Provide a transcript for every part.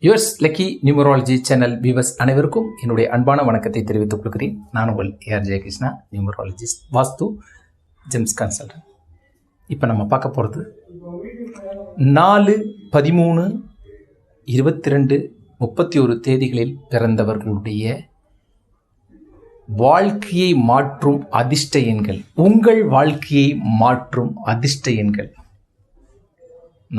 Yours lucky numerology channel viewers அனைவருக்கும் என்னுடைய அன்பான வணக்கத்தை தெரிவித்துக் கொள்கிறேன். நான் உங்கள் ஏஆர் ஜெயகிருஷ்ணா, நியூமராலஜிஸ்ட், வாஸ்து ஜெம்ஸ் கன்சல்டன்ட். இப்போ நம்ம பார்க்க போகிறது 4/13/22/31 தேதிகளில் பிறந்தவர்களுடைய வாழ்க்கையை மாற்றும் அதிர்ஷ்ட எண்கள். உங்கள் வாழ்க்கையை மாற்றும் அதிர்ஷ்ட எண்கள்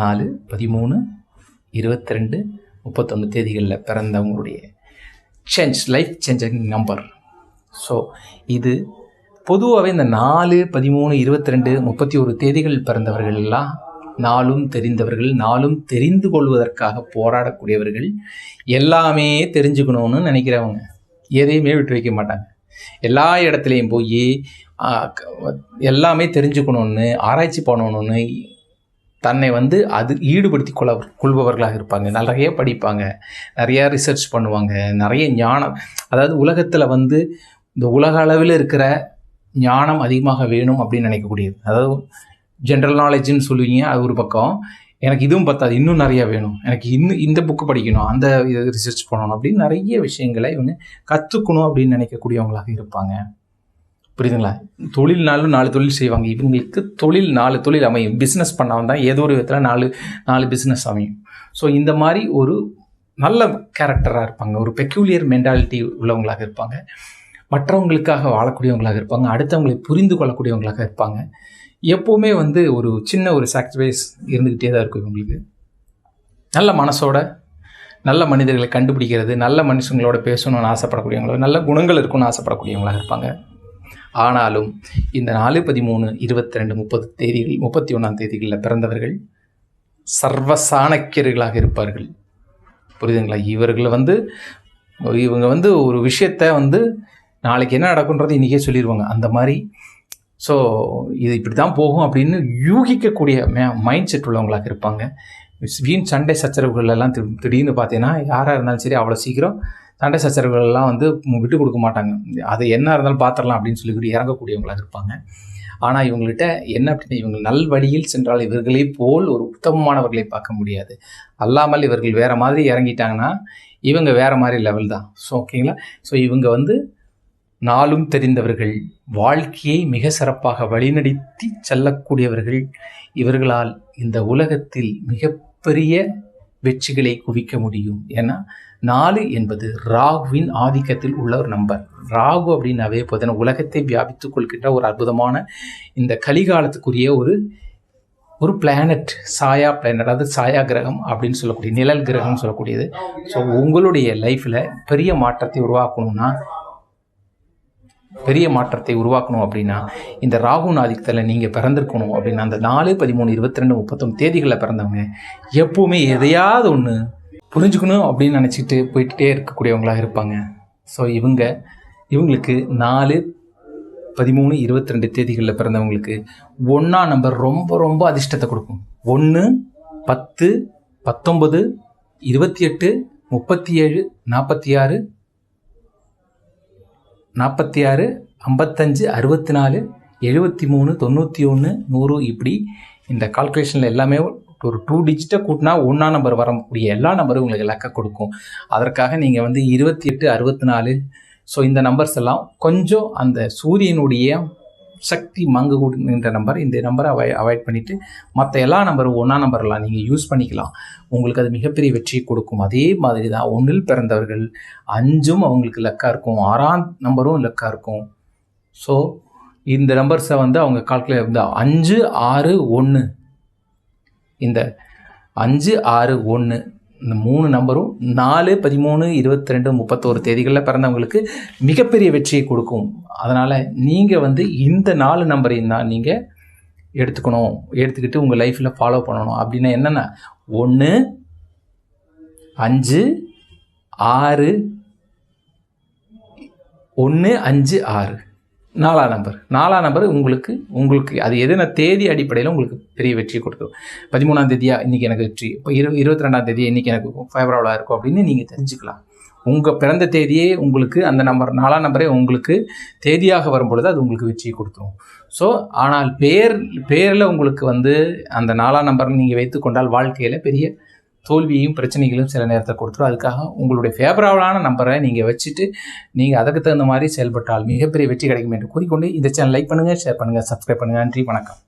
4/13/22/31 தேதிகளில் பிறந்தவங்களுடைய லைஃப் சேஞ்சிங் நம்பர். ஸோ இது பொதுவாகவே இந்த 4/13/22/31 தேதிகள் பிறந்தவர்கள் எல்லாம் நாளும் தெரிந்தவர்கள், நாளும் தெரிந்து கொள்வதற்காக போராடக்கூடியவர்கள், எல்லாமே தெரிஞ்சுக்கணும்னு நினைக்கிறவங்க, எதையுமே விட்டு வைக்க மாட்டாங்க. எல்லா இடத்துலையும் போய் எல்லாமே தெரிஞ்சுக்கணுன்னு, ஆராய்ச்சி பண்ணணுன்னு தன்னை அது ஈடுபடுத்தி கொள்பவர்களாக இருப்பாங்க. நிறைய படிப்பாங்க, நிறையா ரிசர்ச் பண்ணுவாங்க, நிறைய ஞானம், அதாவது உலகத்தில் இந்த உலக அளவில் இருக்கிற ஞானம் அதிகமாக வேணும் அப்படின்னு நினைக்கக்கூடியது. அதாவது ஜென்ரல் நாலேஜ்னு சொல்லுவீங்க, அது ஒரு பக்கம். எனக்கு இதுவும் பத்தாது, இன்னும் நிறையா வேணும், எனக்கு இன்னும் இந்த புக்கு படிக்கணும், அந்த ரிசர்ச் பண்ணணும் அப்படின்னு நிறைய விஷயங்களை இவங்க கற்றுக்கணும் அப்படின்னு நினைக்கக்கூடியவங்களாக இருப்பாங்க. புரியுதுங்களா? தொழில்னாலும் 4 தொழில் செய்வாங்க. இவங்களுக்கு 4 தொழில் அமையும். பிஸ்னஸ் பண்ணாமல் தான் ஏதோ ஒரு விதத்தில் 4 பிஸ்னஸ் அமையும். ஸோ இந்த மாதிரி ஒரு நல்ல கேரக்டராக இருப்பாங்க, ஒரு பெக்யூலியர் மென்டாலிட்டி உள்ளவங்களாக இருப்பாங்க, மற்றவங்களுக்காக வாழக்கூடியவங்களாக இருப்பாங்க, அடுத்தவங்களை புரிந்து கொள்ளக்கூடியவங்களாக இருப்பாங்க. எப்போவுமே ஒரு சின்ன ஒரு சாக்ரிஃபைஸ் இருந்துக்கிட்டே தான் இருக்கும் இவங்களுக்கு. நல்ல மனசோட நல்ல மனிதர்களை கண்டுபிடிக்கிறது, நல்ல மனுஷங்களோட பேசணும்னு ஆசைப்படக்கூடியவங்களோ, நல்ல குணங்கள் இருக்குன்னு ஆசைப்படக்கூடியவங்களாக இருப்பாங்க. ஆனாலும் இந்த 4/13/22/30 தேதிகள் 31ஆம் தேதிகளில் பிறந்தவர்கள் சர்வ சாணக்கியர்களாக இருப்பார்கள். புரியுதுங்களா? இவங்க ஒரு விஷயத்த நாளைக்கு என்ன நடக்குன்றது இன்றைக்கே சொல்லிடுவாங்க. அந்த மாதிரி ஸோ இது இப்படி தான் போகும் அப்படின்னு யூகிக்கக்கூடிய மைண்ட் செட் உள்ளவங்களாக இருப்பாங்க. வீண் சண்டை சச்சரவுகள் எல்லாம் திடீர்னு பார்த்தீங்கன்னா யாராக இருந்தாலும் சரி, அவ்வளோ சீக்கிரம் சண்டை சச்சரவுகள்லாம் விட்டு கொடுக்க மாட்டாங்க. அது என்ன இருந்தாலும் பார்த்துடலாம் அப்படின்னு சொல்லிக்கிட்டு இறங்கக்கூடியவங்களாக இருப்பாங்க. ஆனால் இவங்கள்ட்ட என்ன அப்படின்னா, இவங்க நல்வழியில் சென்றால் இவர்களே போல் ஒரு உத்தமமானவர்களை பார்க்க முடியாது. அல்லாமல் இவர்கள் வேறு மாதிரி இறங்கிட்டாங்கன்னா இவங்க வேறு மாதிரி லெவல் தான். ஸோ ஓகேங்களா? ஸோ இவங்க நாளும் தெரிந்தவர்கள், வாழ்க்கையை மிக சிறப்பாக வழிநடத்தி செல்லக்கூடியவர்கள். இவர்களால் இந்த உலகத்தில் மிகப்பெரிய வெற்றிகளை குவிக்க முடியும். ஏன்னா 4 என்பது ராகுவின் ஆதிக்கத்தில் உள்ள ஒரு நம்பர். ராகு அப்படின்னாவே போதும் உலகத்தை வியாபித்துக் கொள்கின்ற ஒரு அற்புதமான இந்த கலிகாலத்துக்குரிய ஒரு பிளானட், சாயா பிளானட், அதாவது சாயா கிரகம் அப்படின்னு சொல்லக்கூடிய நிழல் கிரகம்னு சொல்லக்கூடியது. ஸோ உங்களுடைய லைஃப்பில் பெரிய மாற்றத்தை உருவாக்கணும் அப்படின்னா இந்த ராகுவின் ஆதிக்கத்தில் நீங்கள் பிறந்திருக்கணும் அப்படின்னா அந்த 4/13/22/31 தேதிகளில் பிறந்தவங்க எப்பவுமே எதையாவது ஒன்று புரிஞ்சுக்கணும் அப்படின்னு நினச்சிட்டு போயிட்டே இருக்கக்கூடியவங்களாக இருப்பாங்க. ஸோ இவங்களுக்கு 4/13/22 தேதிகளில் பிறந்தவங்களுக்கு 1ஆம் நம்பர் ரொம்ப ரொம்ப அதிர்ஷ்டத்தை கொடுக்கும். 1, 10, 19, 28, 37, 46, 55, 64, 73, 91, 100 இப்படி இந்த கால்குலேஷனில் எல்லாமே ஒரு 2 டிஜிட்டை கூட்டினா 1ஆம் நம்பர் வரக்கூடிய எல்லா நம்பரும் உங்களுக்கு இலக்க கொடுக்கும். அதற்காக நீங்கள் 28, 64 ஸோ இந்த நம்பர்ஸ் எல்லாம் கொஞ்சம் அந்த சூரியனுடைய சக்தி மங்கு கூடுகின்ற நம்பர். இந்த நம்பரை அவாய்ட் பண்ணிவிட்டு மற்ற எல்லா நம்பரும் 1ஆம் நம்பர்லாம் நீங்கள் யூஸ் பண்ணிக்கலாம். உங்களுக்கு அது மிகப்பெரிய வெற்றியை கொடுக்கும். அதே மாதிரி தான் 1இல் பிறந்தவர்கள் 5ம் அவங்களுக்கு லக்காக இருக்கும், 6ஆம் நம்பரும் லக்காக இருக்கும். ஸோ இந்த நம்பர்ஸை அவங்க கால்குலேட் 5, 6, 1 இந்த 5, 6, 1 இந்த 3 நம்பரும் 4/13/22/31 தேதிகளில் பிறந்தவங்களுக்கு மிகப்பெரிய வெற்றியை கொடுக்கும். அதனால் நீங்கள் இந்த 4 நம்பரையும் தான் நீங்கள் எடுத்துக்கிட்டு உங்கள் லைஃப்பில் ஃபாலோ பண்ணணும். அப்படின்னா என்னென்னா 1, 5, 6, 1, 5, 6 4ஆம் நம்பர் உங்களுக்கு அது எதுனா தேதி அடிப்படையில் உங்களுக்கு பெரிய வெற்றி கொடுக்கும். 13ஆம் தேதியா இன்றைக்கி எனக்கு வெற்றி, இப்போ 22ஆம் தேதியா இன்றைக்கி எனக்கு ஃபேவரபுளாக இருக்கும் அப்படின்னு நீங்கள் தெரிஞ்சுக்கலாம். உங்கள் பிறந்த தேதியே உங்களுக்கு அந்த நம்பர் 4ஆம் நம்பரே உங்களுக்கு தேதியாக வரும்பொழுது அது உங்களுக்கு வெற்றியை கொடுத்துரும். ஸோ ஆனால் பேரில் உங்களுக்கு அந்த 4ஆம் நம்பர் நீங்கள் வைத்து கொண்டால் வாழ்க்கையில் பெரிய தோல்வியையும் பிரச்சனைகளும் சில நேரத்தில் கொடுத்துரும். அதுக்காக உங்களுடைய ஃபேவரபிளான நம்பரை நீங்கள் வச்சுட்டு நீங்கள் அதுக்கு தகுந்த மாதிரி செயல்பட்டால் மிகப்பெரிய வெற்றி கிடைக்கும் என்று கூறிக்கொண்டு இந்த சேனல் லைக் பண்ணுங்கள், ஷேர் பண்ணுங்கள், சப்ஸ்கிரைப் பண்ணுங்கள். நன்றி, வணக்கம்.